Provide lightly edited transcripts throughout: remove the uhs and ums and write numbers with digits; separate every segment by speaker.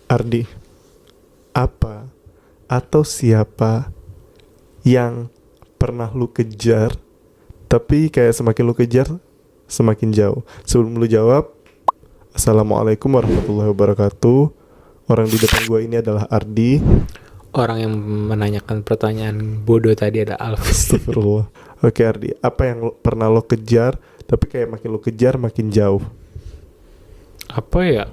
Speaker 1: Ardi, apa atau siapa yang pernah lu kejar tapi kayak semakin lu kejar semakin jauh? Sebelum lu jawab, Assalamualaikum warahmatullahi wabarakatuh. Orang di depan gua ini adalah Ardi.
Speaker 2: Orang yang menanyakan pertanyaan bodoh tadi ada Alfi.
Speaker 1: Astagfirullah. Oke Ardi, apa yang pernah lo kejar tapi kayak makin lo kejar makin jauh?
Speaker 2: Apa ya?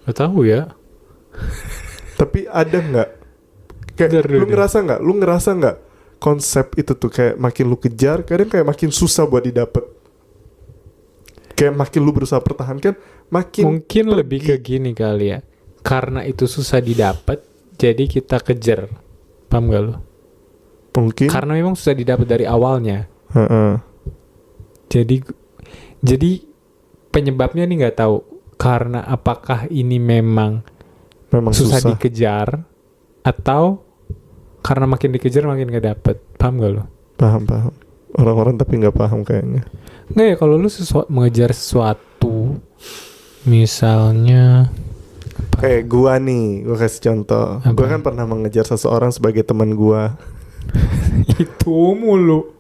Speaker 2: Gak tahu ya.
Speaker 1: Tapi ada nggak? Kayak
Speaker 2: Bentar,
Speaker 1: lu
Speaker 2: bentar.
Speaker 1: ngerasa nggak? Lu ngerasa nggak konsep itu tuh kayak makin lu kejar, kadang kayak makin susah buat didapat. Kayak makin lu berusaha pertahankan, makin
Speaker 2: Mungkin
Speaker 1: pergi.
Speaker 2: lebih ke gini kali ya. Karena itu susah didapat, jadi kita kejar. Paham gak lo?
Speaker 1: Mungkin.
Speaker 2: Karena memang susah didapat dari awalnya.
Speaker 1: Heeh.
Speaker 2: Jadi penyebabnya nih nggak tahu. Karena apakah ini memang susah
Speaker 1: susah.
Speaker 2: dikejar atau karena makin dikejar makin gak dapet. Paham gak lo?
Speaker 1: Paham. Orang-orang tapi nggak paham kayaknya.
Speaker 2: Nggak ya, kalau lu mengejar sesuatu, misalnya
Speaker 1: Kayak gua nih, gua kasih contoh.
Speaker 2: Apa?
Speaker 1: Gua kan pernah mengejar seseorang sebagai teman gua.
Speaker 2: itu mulu.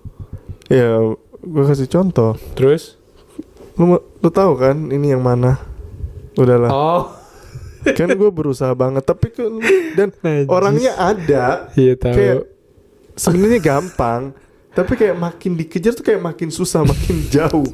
Speaker 1: Ya, gua kasih contoh.
Speaker 2: Terus?
Speaker 1: Lu tahu kan ini yang mana? Udahlah.
Speaker 2: Oh,
Speaker 1: Kan gue berusaha banget tapi kan dan
Speaker 2: najis.
Speaker 1: orangnya ada.
Speaker 2: Iya tahu.
Speaker 1: Kayak sebenarnya gampang, tapi kayak makin dikejar tuh kayak makin susah, makin jauh.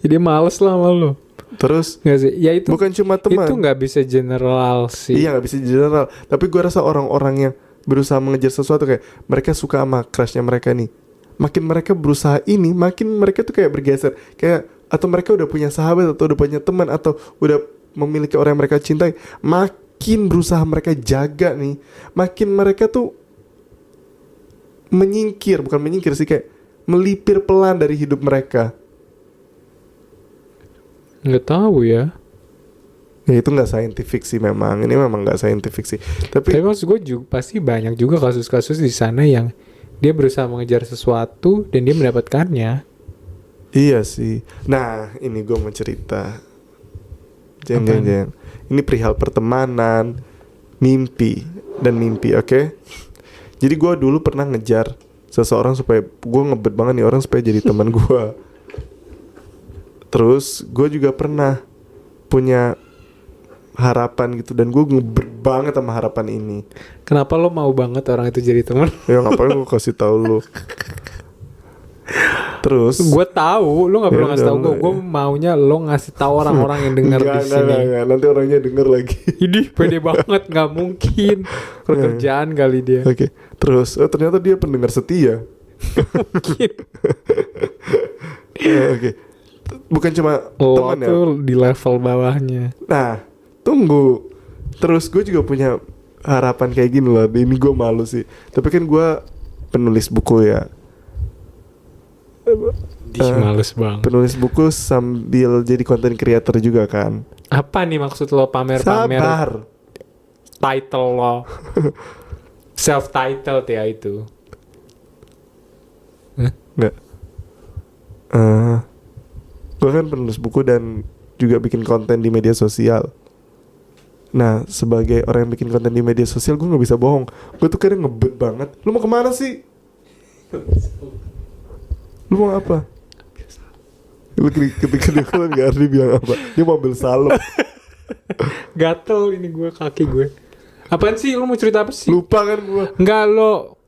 Speaker 2: Jadi males lah sama lu.
Speaker 1: Terus
Speaker 2: Nggak sih? Ya itu.
Speaker 1: bukan cuma teman.
Speaker 2: Itu nggak bisa general sih.
Speaker 1: Iya, nggak bisa general. Tapi gue rasa orang-orang yang berusaha mengejar sesuatu kayak mereka suka sama crushnya mereka nih. Makin mereka berusaha ini, makin mereka tuh kayak bergeser. Kayak atau mereka udah punya sahabat atau udah punya teman atau udah memiliki orang yang mereka cintai, makin berusaha mereka jaga nih, makin mereka tuh bukan menyingkir sih, kayak melipir pelan dari hidup mereka.
Speaker 2: Nggak tahu ya.
Speaker 1: Ya itu nggak scientific sih memang, ini memang nggak scientific sih.
Speaker 2: Tapi
Speaker 1: Tapi
Speaker 2: maksud gue juga pasti banyak juga kasus-kasus di sana yang dia berusaha mengejar sesuatu dan dia mendapatkannya.
Speaker 1: iya sih. Nah ini gue mau cerita.
Speaker 2: Apaan?
Speaker 1: Jangan. Ini perihal pertemanan, mimpi, oke? Jadi gue dulu pernah ngejar seseorang supaya gue ngebet banget nih orang supaya jadi teman gue. Terus gue juga pernah punya harapan gitu dan gue ngebet banget sama harapan ini.
Speaker 2: Kenapa lo mau banget orang itu jadi teman?
Speaker 1: Ya ngapain gue kasih tahu lu. Terus
Speaker 2: Gue tahu, lo nggak perlu
Speaker 1: Ya
Speaker 2: ngasih tahu
Speaker 1: udah,
Speaker 2: gue.
Speaker 1: ya.
Speaker 2: Gue maunya lo ngasih tahu orang-orang yang dengar di sini.
Speaker 1: Enggak, nanti orangnya denger lagi.
Speaker 2: Idih, pede banget, nggak mungkin. Pekerjaan kali dia.
Speaker 1: Oke. Terus ternyata dia pendengar setia.
Speaker 2: Mungkin.
Speaker 1: Oke. Bukan cuma
Speaker 2: Lo
Speaker 1: teman ya.
Speaker 2: tuh di level bawahnya.
Speaker 1: Nah, tunggu. Terus gue juga punya harapan kayak gini loh. Ini gue malu sih. Tapi kan gue penulis buku ya.
Speaker 2: Males banget.
Speaker 1: Penulis buku sambil jadi content creator juga kan.
Speaker 2: Apa nih maksud lo pamer-pamer
Speaker 1: Sabar.
Speaker 2: title lo? Self-titled ya itu.
Speaker 1: Enggak. Gue kan penulis buku dan juga bikin konten di media sosial. Nah, sebagai orang yang bikin konten di media sosial, gue gak bisa bohong. Gue tuh kadang ngebet banget. Lu mau kemana sih? Lu mau apa? Ketika dia keluar gak Ardi bilang apa? Dia mau ambil salep.
Speaker 2: Gatel ini gue, kaki gue. Apaan sih? Lo mau cerita apa sih?
Speaker 1: Lupa kan gue.
Speaker 2: Enggak, lo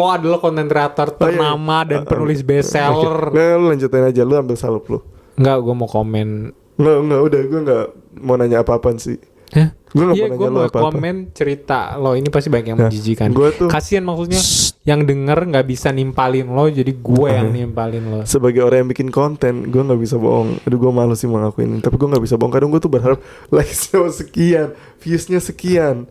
Speaker 2: adalah konten kreator ternama dan penulis bestseller.
Speaker 1: Nah, lu lanjutin aja. Lu ambil salep lu.
Speaker 2: Enggak, gue mau komen.
Speaker 1: Enggak, udah. Gue gak mau nanya apa-apaan sih.
Speaker 2: Hah?
Speaker 1: Gue gak
Speaker 2: Iya,
Speaker 1: mau
Speaker 2: gue
Speaker 1: nanya lu
Speaker 2: mau
Speaker 1: apa-apa.
Speaker 2: komen cerita lo. Ini pasti banyak yang
Speaker 1: Nah,
Speaker 2: menjijikan.
Speaker 1: gue tuh
Speaker 2: Kasian maksudnya yang denger nggak bisa nimpalin lo, jadi gue yang nimpalin lo.
Speaker 1: sebagai orang yang bikin konten, gue nggak bisa bohong. Aduh, gue malu sih mengakuin ini, tapi gue nggak bisa bohong. Kadang gue tuh berharap likes-nya sekian, views-nya sekian,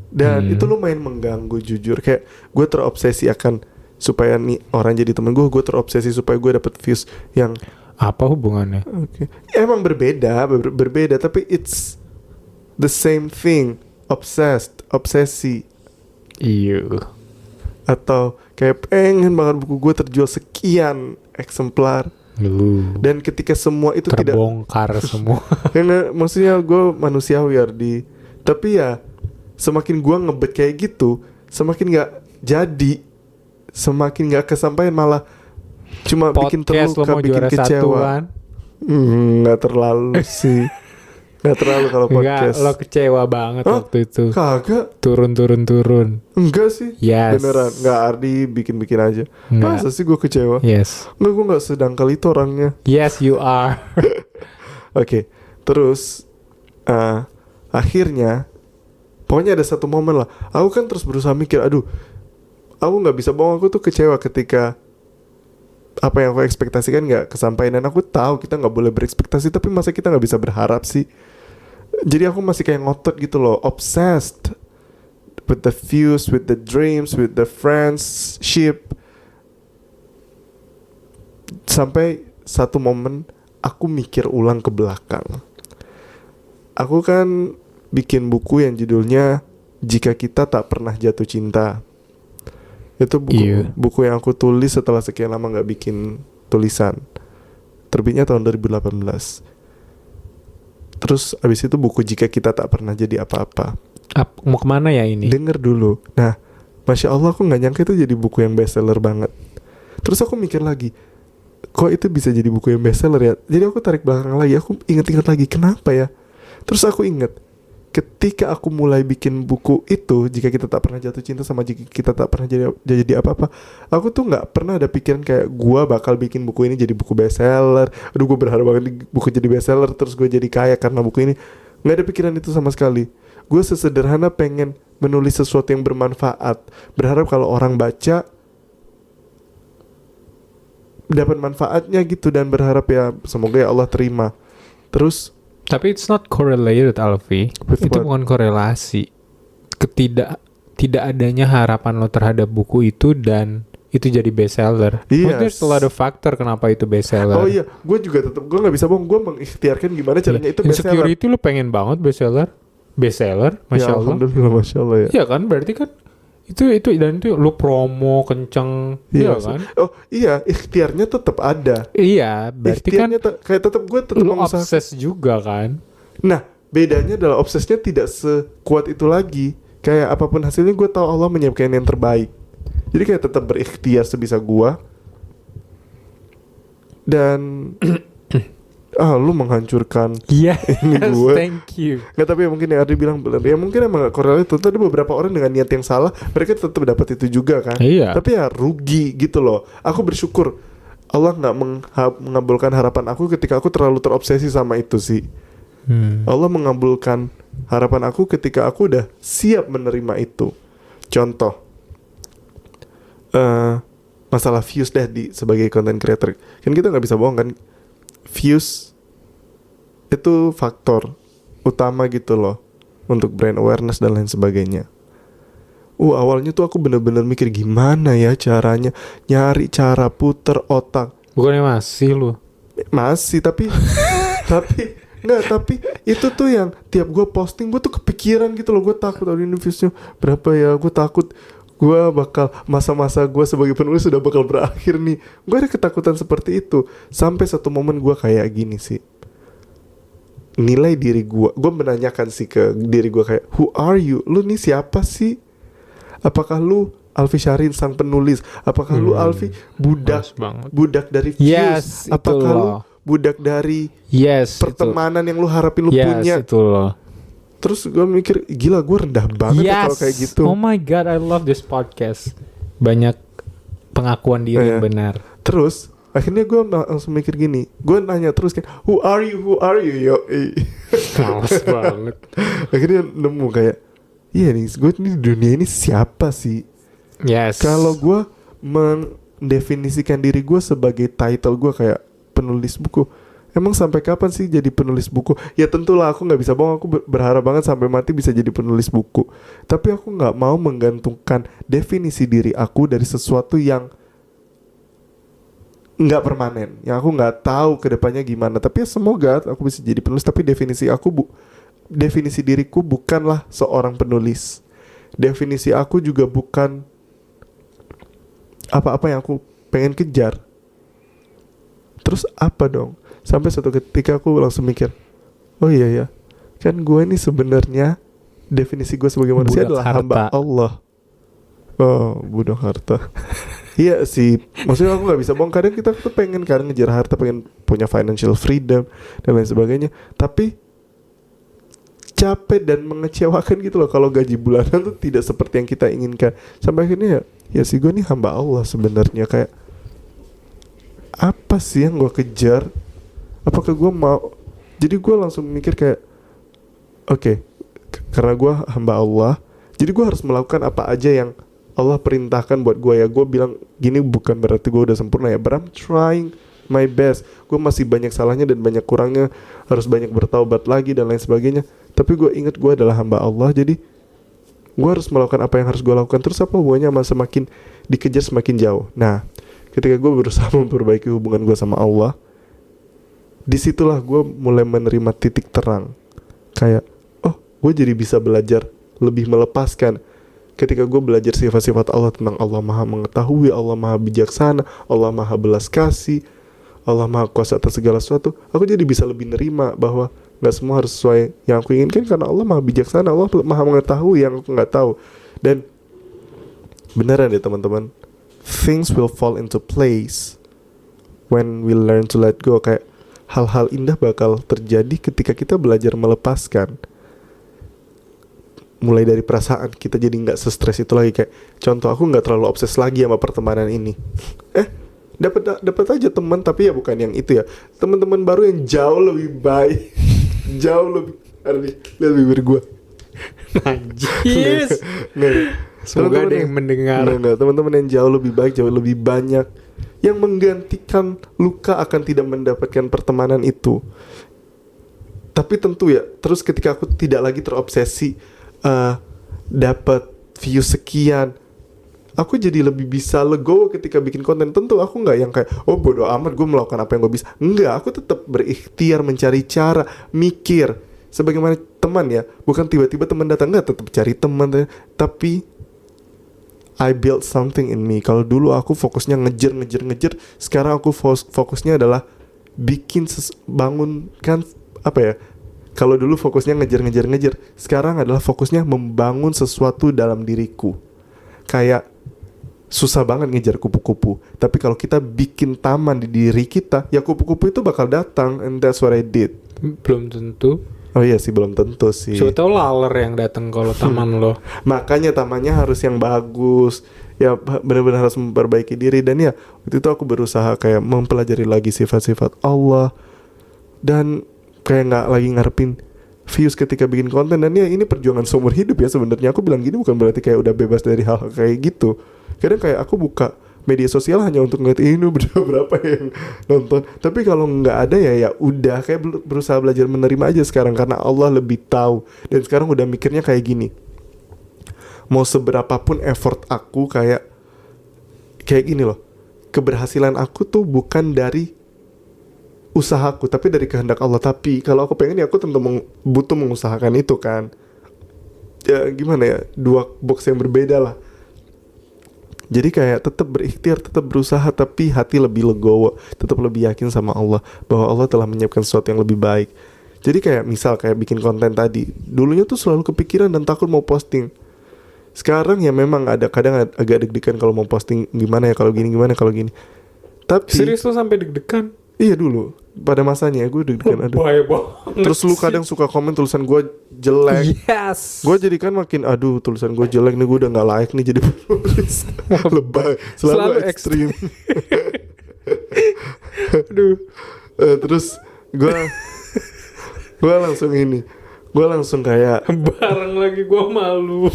Speaker 1: dan itu lumayan mengganggu jujur. Kayak gue terobsesi akan supaya nih orang jadi temen gue terobsesi supaya gue dapet views yang
Speaker 2: Apa hubungannya?
Speaker 1: oke. Emang berbeda, tapi it's the same thing. Obsesi.
Speaker 2: Iya.
Speaker 1: Atau kayak pengen banget buku gue terjual sekian eksemplar. Dan ketika semua itu tidak
Speaker 2: terbongkar semua.
Speaker 1: karena maksudnya gue manusiawi Ardi, tapi ya semakin gue ngebet kayak gitu, semakin nggak jadi, semakin nggak kesampaian, malah cuma bikin
Speaker 2: Podcast lo
Speaker 1: terluka,
Speaker 2: mau
Speaker 1: bikin
Speaker 2: juara
Speaker 1: kecewa.
Speaker 2: satuan.
Speaker 1: Nggak terlalu sih, nggak terlalu kalau
Speaker 2: Enggak,
Speaker 1: podcast.
Speaker 2: lo kecewa banget
Speaker 1: Hah?
Speaker 2: waktu itu.
Speaker 1: Kagak,
Speaker 2: Turun.
Speaker 1: enggak sih.
Speaker 2: Yes.
Speaker 1: Beneran, nggak, Ardi bikin aja.
Speaker 2: Enggak.
Speaker 1: Masa sih gue kecewa?
Speaker 2: Yes.
Speaker 1: Enggak, gue nggak sedangkal itu orangnya.
Speaker 2: Yes, you are.
Speaker 1: Oke, terus akhirnya pokoknya ada satu momen lah, aku kan terus berusaha mikir, aduh, aku nggak bisa bohong, aku tuh kecewa ketika apa yang aku ekspektasikan nggak kesampaian. Dan aku tahu kita nggak boleh berekspektasi, tapi masa kita nggak bisa berharap sih? Jadi aku masih kayak ngotot gitu loh, obsessed with the views, with the dreams, with the friendship. Sampai satu momen aku mikir ulang ke belakang. Aku kan bikin buku yang judulnya Jika Kita Tak Pernah Jatuh Cinta. Itu buku yang aku tulis setelah sekian lama gak bikin tulisan. Terbitnya tahun 2018. Terus abis itu buku Jika Kita Tak Pernah Jadi Apa-apa.
Speaker 2: Mau kemana ya ini?
Speaker 1: Denger dulu. Nah, Masya Allah, aku gak nyangka itu jadi buku yang bestseller banget. Terus aku mikir lagi, kok itu bisa jadi buku yang bestseller ya? Jadi aku tarik belakang lagi, aku ingat-ingat lagi, kenapa ya? Terus aku ingat, ketika aku mulai bikin buku itu, Jika Kita Tak Pernah Jatuh Cinta sama Jika Kita Tak Pernah Jadi Apa-apa, aku tuh gak pernah ada pikiran kayak gua bakal bikin buku ini jadi buku bestseller. Aduh, gue berharap banget buku jadi bestseller, terus gue jadi kaya karena buku ini. Gak ada pikiran itu sama sekali. Gue sesederhana pengen menulis sesuatu yang bermanfaat, berharap kalau orang baca dapat manfaatnya gitu, dan berharap ya semoga ya Allah terima. Terus
Speaker 2: Tapi it's not correlated, Alfi.
Speaker 1: With
Speaker 2: Itu
Speaker 1: what?
Speaker 2: bukan korelasi. Tidak adanya harapan lo terhadap buku itu dan itu jadi bestseller.
Speaker 1: Yes.
Speaker 2: There's a lot of factor kenapa itu bestseller.
Speaker 1: oh iya, gue juga tetap, gue nggak bisa bohong, gue mengikhtiarkan gimana caranya itu bestseller.
Speaker 2: Insecurity lo pengen banget bestseller, Masya
Speaker 1: Ya,
Speaker 2: Allah.
Speaker 1: Alhamdulillah, Masya Allah ya.
Speaker 2: Iya kan, berarti kan itu dan itu lo promo kenceng, iya kan?
Speaker 1: Oh iya, ikhtiarnya tetap ada.
Speaker 2: Iya, berarti kan
Speaker 1: Ikhtiarnya kayak tetap gue tetap
Speaker 2: lo
Speaker 1: mengusahakan.
Speaker 2: obses juga kan?
Speaker 1: Nah, bedanya adalah obsesnya tidak sekuat itu lagi. Kayak apapun hasilnya, gue tahu Allah menyiapkan yang terbaik. Jadi kayak tetap berikhtiar sebisa gue. Dan lu menghancurkan
Speaker 2: Iya,
Speaker 1: ini gue.
Speaker 2: thank you.
Speaker 1: Nggak, tapi ya mungkin yang Ardi bilang benar. Ya mungkin emang gak korelatif. Tadi beberapa orang dengan niat yang salah, mereka tetap dapat itu juga kan.
Speaker 2: Iya.
Speaker 1: Tapi ya rugi gitu loh. Aku bersyukur Allah gak mengabulkan harapan aku ketika aku terlalu terobsesi sama itu sih. Allah mengabulkan harapan aku ketika aku udah siap menerima itu. Contoh, masalah views deh sebagai content creator. Kan kita gak bisa bohong kan, views itu faktor utama gitu loh untuk brand awareness dan lain sebagainya. Awalnya tuh aku bener-bener mikir gimana ya caranya, nyari cara, puter otak.
Speaker 2: Bukannya masih lu?
Speaker 1: Masih, tapi tapi itu tuh yang tiap gue posting gue tuh kepikiran gitu loh. Gue takut audience viewsnya berapa ya, gue takut gue bakal masa-masa gue sebagai penulis sudah bakal berakhir nih. Gue ada ketakutan seperti itu. Sampai satu momen gue kayak gini sih, nilai diri gue menanyakan sih ke diri gue kayak, who are you? Lu nih siapa sih? Apakah lu Alfi Syahrin sang penulis? Apakah lu Alfi budak dari views?
Speaker 2: Yes,
Speaker 1: apakah lu
Speaker 2: loh.
Speaker 1: budak dari pertemanan yang lu harapin lu punya?
Speaker 2: Itu loh.
Speaker 1: Terus gue mikir, gila, gue rendah banget ya kalau kayak gitu.
Speaker 2: Oh my god, I love this podcast. Banyak pengakuan diri yang benar.
Speaker 1: Terus akhirnya gue langsung mikir gini, gue nanya terus kan, who are you yo.
Speaker 2: Males banget.
Speaker 1: Akhirnya nemu kayak, iya nih, gue di dunia ini siapa sih?
Speaker 2: Yes.
Speaker 1: Kalau gue mendefinisikan diri gue sebagai title gue kayak penulis buku, emang sampai kapan sih jadi penulis buku? Ya tentulah aku gak bisa bohong, aku berharap banget sampai mati bisa jadi penulis buku. Tapi aku gak mau menggantungkan definisi diri aku dari sesuatu yang gak permanen, yang aku gak tahu kedepannya gimana. Tapi ya semoga aku bisa jadi penulis. Tapi definisi diriku bukanlah seorang penulis. Definisi aku juga bukan apa-apa yang aku pengen kejar. Terus apa dong? Sampai suatu ketika aku langsung mikir, oh iya ya, kan gue ini sebenarnya definisi gue sebagai manusia
Speaker 2: Budak
Speaker 1: adalah hamba
Speaker 2: harta.
Speaker 1: Allah. Oh, budak harta. Iya sih, maksudnya aku nggak bisa bohong. Kadang kita tuh pengen kan ngejar harta, pengen punya financial freedom dan lain sebagainya. Tapi capek dan mengecewakan gitu loh kalau gaji bulanan tuh tidak seperti yang kita inginkan. Sampai akhirnya ya sih gue nih hamba Allah sebenarnya. Kayak apa sih yang gue kejar? Apakah gue mau? Jadi gue langsung mikir kayak oke, karena gue hamba Allah, jadi gue harus melakukan apa aja yang Allah perintahkan buat gue. Ya gue bilang gini bukan berarti gue udah sempurna ya, but I'm trying my best. Gue masih banyak salahnya dan banyak kurangnya, harus banyak bertaubat lagi dan lain sebagainya. Tapi gue ingat gue adalah hamba Allah, jadi gue harus melakukan apa yang harus gue lakukan. Terus apa hubungannya sama semakin dikejar semakin jauh? Nah, ketika gue berusaha memperbaiki hubungan gue sama Allah, disitulah gue mulai menerima titik terang. Kayak, oh, gue jadi bisa belajar lebih melepaskan. Ketika gue belajar sifat-sifat Allah, tentang Allah maha mengetahui, Allah maha bijaksana, Allah maha belas kasih, Allah maha kuasa atas segala sesuatu, aku jadi bisa lebih nerima bahwa gak semua harus sesuai yang aku inginkan, karena Allah maha bijaksana, Allah maha mengetahui yang aku gak tahu. Dan beneran deh teman-teman, things will fall into place when we learn to let go. Kayak hal-hal indah bakal terjadi ketika kita belajar melepaskan. Mulai dari perasaan, kita jadi nggak stres itu lagi. Kayak contoh, aku nggak terlalu obses lagi sama pertemanan ini. Dapat aja teman, tapi ya bukan yang itu ya. Teman-teman baru yang jauh lebih baik, jauh lebih lihat bibir gue.
Speaker 2: Najis. Semoga ada yang mendengar.
Speaker 1: Nggak, teman-teman yang jauh lebih baik, jauh lebih banyak, yang menggantikan luka akan tidak mendapatkan pertemanan itu. Tapi tentu ya, terus ketika aku tidak lagi terobsesi dapat view sekian, aku jadi lebih bisa legowo ketika bikin konten. Tentu aku nggak yang kayak, oh bodo amat gue melakukan apa yang gue bisa. Enggak, aku tetap berikhtiar mencari cara, mikir sebagaimana teman ya. Bukan tiba-tiba teman datang, enggak, tetap cari teman. Tapi I built something in me. Kalau dulu aku fokusnya ngejar, sekarang aku fokusnya adalah bangunkan apa ya. Kalau dulu fokusnya ngejar, sekarang adalah fokusnya membangun sesuatu dalam diriku. Kayak susah banget ngejar kupu-kupu, tapi kalau kita bikin taman di diri kita, ya kupu-kupu itu bakal datang. And that's what I did.
Speaker 2: Belum tentu.
Speaker 1: Oh iya sih, belum tentu sih.
Speaker 2: Siapa tahu laler yang datang kalau taman lo.
Speaker 1: Makanya tamannya harus yang bagus. Ya benar-benar harus memperbaiki diri. Dan ya waktu itu aku berusaha kayak mempelajari lagi sifat-sifat Allah, dan kayak nggak lagi ngarepin views ketika bikin konten. Dan ya ini perjuangan seumur hidup ya sebenarnya. Aku bilang gini bukan berarti kayak udah bebas dari hal kayak gitu. Kadang kayak aku buka media sosial hanya untuk ngeliat ini berapa yang nonton. Tapi kalau nggak ada ya udah, kayak berusaha belajar menerima aja sekarang, karena Allah lebih tahu. Dan sekarang udah mikirnya kayak gini, mau seberapapun effort aku, kayak gini loh, keberhasilan aku tuh bukan dari usahaku, tapi dari kehendak Allah. Tapi kalau aku pengen ya aku tentu butuh mengusahakan itu kan. Ya gimana ya, dua box yang berbeda lah. Jadi kayak tetap berikhtiar, tetap berusaha, tapi hati lebih legowo, tetap lebih yakin sama Allah bahwa Allah telah menyiapkan sesuatu yang lebih baik. Jadi kayak misal kayak bikin konten tadi, dulunya tuh selalu kepikiran dan takut mau posting. Sekarang ya memang ada kadang agak deg-degan kalau mau posting, gimana ya kalau gini, gimana kalau gini. Tapi
Speaker 2: Serius lo sampai deg-degan?
Speaker 1: iya dulu pada masanya gue deg-degan.
Speaker 2: Bahaya banget.
Speaker 1: Terus lu kadang suka komen tulisan gue jelek.
Speaker 2: Yes.
Speaker 1: Gue jadi kan makin aduh, tulisan gue jelek nih, gue udah gak layak nih jadi penulis. Lebay, selalu ekstrim.
Speaker 2: Aduh.
Speaker 1: Terus gue langsung kayak
Speaker 2: Bareng lagi gue malu.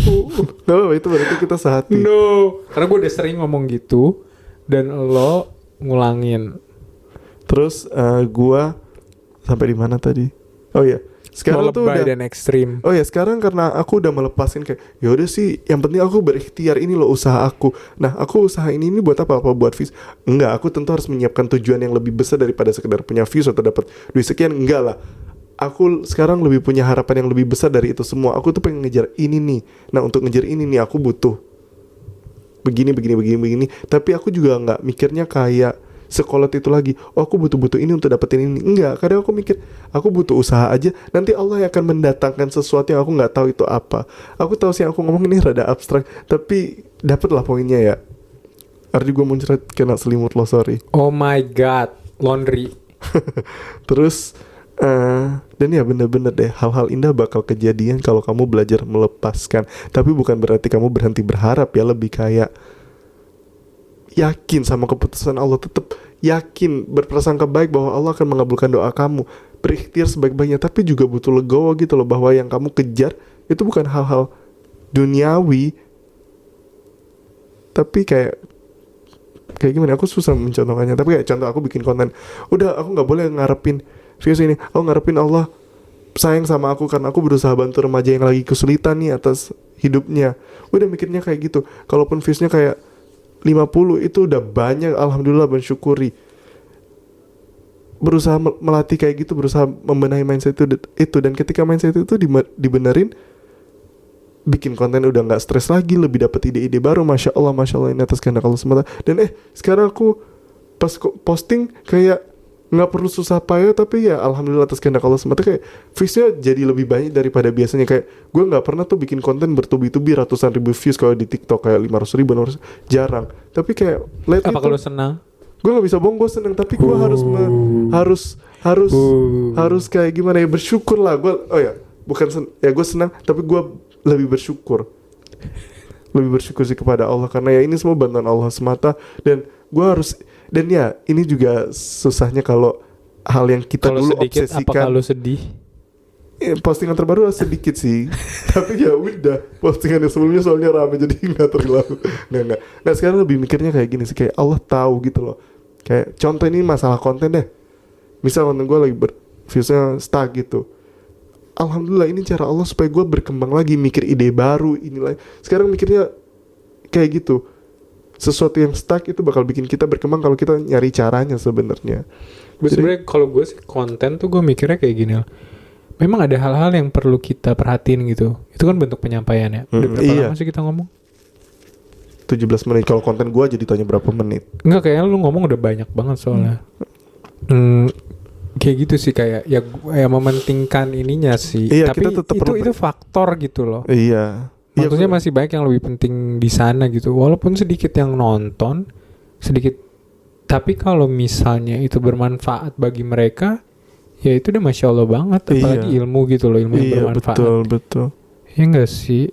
Speaker 1: no, itu berarti kita sehati.
Speaker 2: No. Karena gue udah sering ngomong gitu dan lo ngulangin.
Speaker 1: Terus gue sampai di mana tadi? Oh iya, sekarang tuh
Speaker 2: Lebay
Speaker 1: udah
Speaker 2: dan ekstrim.
Speaker 1: oh ya, sekarang karena aku udah melepasin kayak ya udah sih, yang penting aku berikhtiar, ini loh usaha aku. Nah, aku usaha ini buat apa buat views? Enggak, aku tentu harus menyiapkan tujuan yang lebih besar daripada sekedar punya views atau dapat duit sekian. Enggak lah. Aku sekarang lebih punya harapan yang lebih besar dari itu semua. Aku tuh pengen ngejar ini nih. Nah, untuk ngejar ini nih aku butuh begini. Tapi aku juga nggak mikirnya kayak sekolot itu lagi. Oh, aku butuh ini untuk dapetin ini. Enggak, kadang aku mikir aku butuh usaha aja, nanti Allah yang akan mendatangkan sesuatu yang aku nggak tahu itu apa. Aku tahu sih aku ngomong ini rada abstrak, tapi dapatlah poinnya ya. Ardi, gue muncrat kena selimut lo, sorry.
Speaker 2: Oh my god, laundry.
Speaker 1: Terus dan ya bener-bener deh, hal-hal indah bakal kejadian kalau kamu belajar melepaskan. Tapi bukan berarti kamu berhenti berharap ya, lebih kayak yakin sama keputusan Allah, tetap yakin, berprasangka baik bahwa Allah akan mengabulkan doa kamu, berikhtiar sebaik-baiknya, tapi juga butuh legowo gitu loh, bahwa yang kamu kejar itu bukan hal-hal duniawi, tapi kayak gimana, aku susah mencontohkannya, tapi kayak contoh aku bikin konten, udah aku nggak boleh ngarepin views ini, aku ngarepin Allah sayang sama aku karena aku berusaha bantu remaja yang lagi kesulitan nih atas hidupnya, udah mikirnya kayak gitu. Kalaupun viewsnya kayak 50 itu udah banyak, alhamdulillah, bersyukuri. Berusaha melatih kayak gitu, berusaha membenahi mindset itu, dan ketika mindset itu dibenerin, bikin konten udah nggak stres lagi, lebih dapat ide-ide baru. Masya Allah ini atas kehendak Allah semata. Dan sekarang aku pas posting kayak nggak perlu susah payah, tapi ya alhamdulillah atas kehendak Allah semata, kayak viewsnya jadi lebih banyak daripada biasanya. Kayak gue nggak pernah tuh bikin konten bertubi-tubi ratusan ribu views kalau di TikTok, kayak 500 ribu, jarang. Tapi kayak
Speaker 2: apa kalau senang?
Speaker 1: Gue nggak bisa bohong, gue seneng, tapi gue harus kayak gimana ya, bersyukur lah gue. Gue senang, tapi gue lebih bersyukur sih kepada Allah, karena ya ini semua bantuan Allah semata. Dan gue harus, dan ya ini juga susahnya kalau hal yang kita
Speaker 2: kalo
Speaker 1: dulu
Speaker 2: sedikit,
Speaker 1: obsesikan.
Speaker 2: apa kalau sedih?
Speaker 1: Postingan terbaru sedikit sih tapi ya udah, postingan yang sebelumnya soalnya rame jadi nggak terlalu nggak. Nah sekarang lebih mikirnya kayak gini sih, kayak Allah tahu gitu loh. Kayak contoh ini masalah konten deh, misal konten gue lagi viewsnya stuck gitu, alhamdulillah ini cara Allah supaya gue berkembang lagi, mikir ide baru inilah. Sekarang mikirnya kayak gitu, sesuatu yang stuck itu bakal bikin kita berkembang kalau kita nyari caranya sebenarnya.
Speaker 2: Sebenarnya kalau gue sih konten tuh gue mikirnya kayak gini loh. Memang ada hal-hal yang perlu kita perhatiin gitu. Itu kan bentuk penyampaian ya. Udah berapa lama sih kita ngomong?
Speaker 1: 17 menit. Kalau konten gue jadi tanya berapa menit.
Speaker 2: Enggak, kayaknya lu ngomong udah banyak banget soalnya. Kayak gitu sih, kayak ya mementingkan ininya sih.
Speaker 1: Iya,
Speaker 2: tapi
Speaker 1: kita tetap
Speaker 2: itu faktor gitu loh.
Speaker 1: Iya.
Speaker 2: Maksudnya masih banyak yang lebih penting di sana gitu. Walaupun sedikit yang nonton, sedikit. Tapi kalau misalnya itu bermanfaat bagi mereka, ya itu udah Masya Allah banget. Apalagi ilmu gitu loh, ilmu yang bermanfaat.
Speaker 1: Betul.
Speaker 2: Ya enggak sih.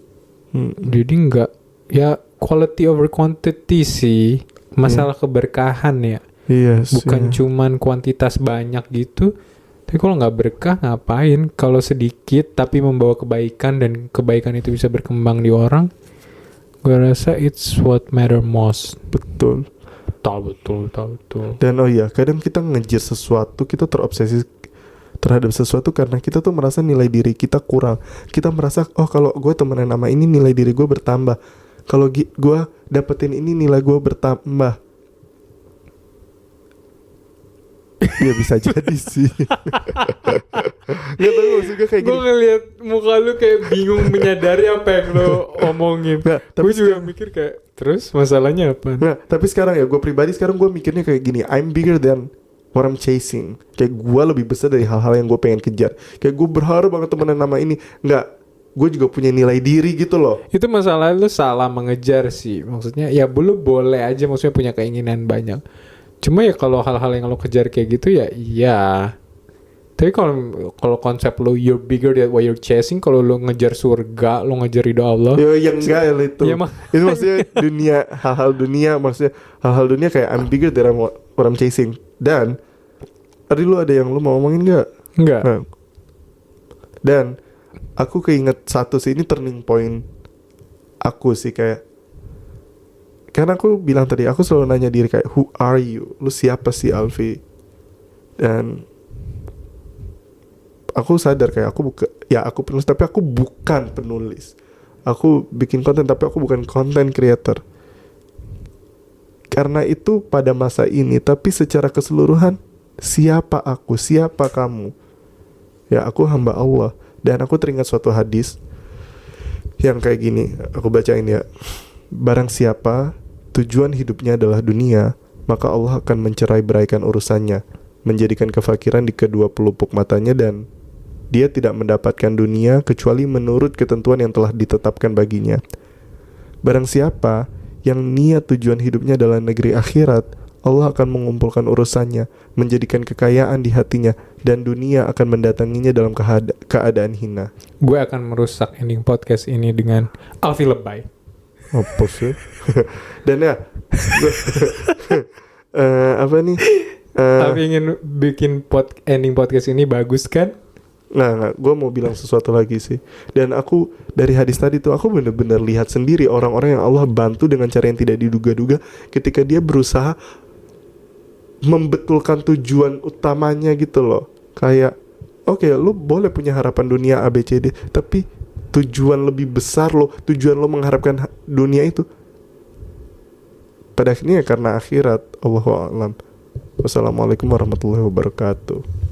Speaker 2: Jadi enggak, ya quality over quantity sih. Masalah keberkahan ya.
Speaker 1: Iya.
Speaker 2: Bukan cuman kuantitas banyak gitu. Tapi kalau nggak berkah ngapain? Kalau sedikit tapi membawa kebaikan dan kebaikan itu bisa berkembang di orang, gue rasa it's what matter most.
Speaker 1: Betul. Dan kadang kita ngejar sesuatu, kita terobsesi terhadap sesuatu karena kita tuh merasa nilai diri kita kurang. Kita merasa kalau gue temenan sama ini nilai diri gue bertambah, kalau gue dapetin ini nilai gue bertambah. Ya bisa jadi sih. Gak tau, maksud gue kayak gini.
Speaker 2: Gue ngeliat muka lu kayak bingung menyadari apa yang lo omongin. Gue juga mikir kayak, terus masalahnya apa?
Speaker 1: Nah, tapi sekarang ya, gue pribadi sekarang gue mikirnya kayak gini, I'm bigger than what I'm chasing. Kayak gue lebih besar dari hal-hal yang gue pengen kejar. Kayak gue berharap banget temenan nama ini. Enggak, gue juga punya nilai diri gitu loh.
Speaker 2: Itu masalah lu salah mengejar sih. Maksudnya ya lu boleh aja maksudnya punya keinginan banyak. Cuma ya kalau hal-hal yang lo kejar kayak gitu ya iya. Tapi kalau konsep lo you're bigger than what you're chasing, kalau lo ngejar surga, lo ngejar ridho Allah.
Speaker 1: Ya enggak itu. Ya, itu maksudnya dunia, hal-hal dunia, maksudnya hal-hal dunia kayak I'm bigger than what I'm chasing. Dan tadi lo ada yang lo mau ngomongin enggak?
Speaker 2: Enggak.
Speaker 1: Nah, dan aku keinget satu sih, ini turning point aku sih, kayak karena aku bilang tadi, aku selalu nanya diri kayak, who are you? Lu siapa sih, Alfi? Dan aku sadar kayak aku penulis, tapi aku bukan penulis. Aku bikin konten, tapi aku bukan content creator. Karena itu pada masa ini, tapi secara keseluruhan, siapa aku? Siapa kamu? Ya, aku hamba Allah. Dan aku teringat suatu hadis yang kayak gini, aku bacain ya. Barang siapa tujuan hidupnya adalah dunia, maka Allah akan mencerai-beraikan urusannya, menjadikan kefakiran di kedua pelupuk matanya, dan dia tidak mendapatkan dunia kecuali menurut ketentuan yang telah ditetapkan baginya. Barang siapa yang niat tujuan hidupnya adalah negeri akhirat, Allah akan mengumpulkan urusannya, menjadikan kekayaan di hatinya, dan dunia akan mendatanginya dalam keadaan hina.
Speaker 2: Gue akan merusak ending podcast ini dengan Alfi Lebay.
Speaker 1: Apa sih? Dan ya, apa nih?
Speaker 2: Alfi ingin bikin ending podcast ini bagus kan?
Speaker 1: Nah, gue mau bilang sesuatu lagi sih. Dan aku dari hadis tadi tuh aku bener-bener lihat sendiri orang-orang yang Allah bantu dengan cara yang tidak diduga-duga ketika dia berusaha membetulkan tujuan utamanya gitu loh. Kayak oke, lu boleh punya harapan dunia ABCD, tapi tujuan lebih besar lo, tujuan lo mengharapkan dunia itu pada akhirnya karena akhirat. Allahu a'lam. Wassalamualaikum warahmatullahi wabarakatuh.